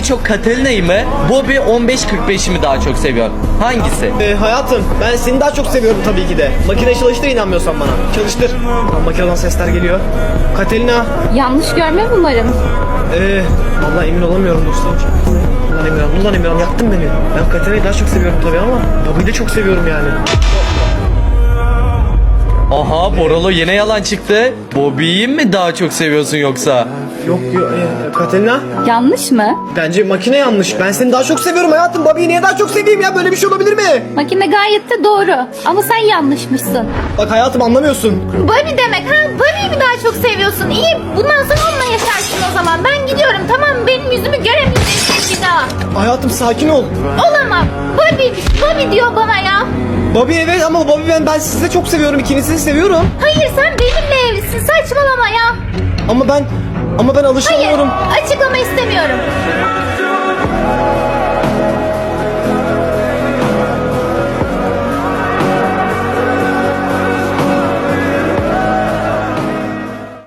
çok Catalina'yı mı, Bobby 15-45'i mi daha çok seviyor? Hangisi? Hayatım, ben seni daha çok seviyorum tabii ki de. Makine çalıştır, inanmıyorsan bana. Çalıştır. Makineden sesler geliyor. Catalina. Yanlış görmem umarım. Vallahi emin olamıyorum dostum. Bundan Emirhan yaktın beni. Ben Catalina'yı daha çok seviyorum tabii ama Bobby'yi de çok seviyorum yani. Aha, Boralo yine yalan çıktı. Bobby'yi mi daha çok seviyorsun yoksa? Yok Catalina. Yanlış mı? Bence makine yanlış. Ben seni daha çok seviyorum hayatım. Bobby'yi niye daha çok seveyim ya? Böyle bir şey olabilir mi? Makine gayet de doğru. Ama sen yanlışmışsın. Bak hayatım, anlamıyorsun. Bobby demek ha? Bobby'yi mi daha çok seviyorsun? İyi, bundan sonra onunla yaşarsın o zaman. Ben gidiyorum, tamam mı? Benim yüzümü göremeyeceksin bir daha. Hayatım sakin ol. Olamam. Bobby diyor bana ya. Bobby evet ama Bobby ben sizi de çok seviyorum. İkinizi de seviyorum. Hayır, sen benimle evlisin. Saçmalama ya. Ama ben Hayır, alışamıyorum. açıklama istemiyorum.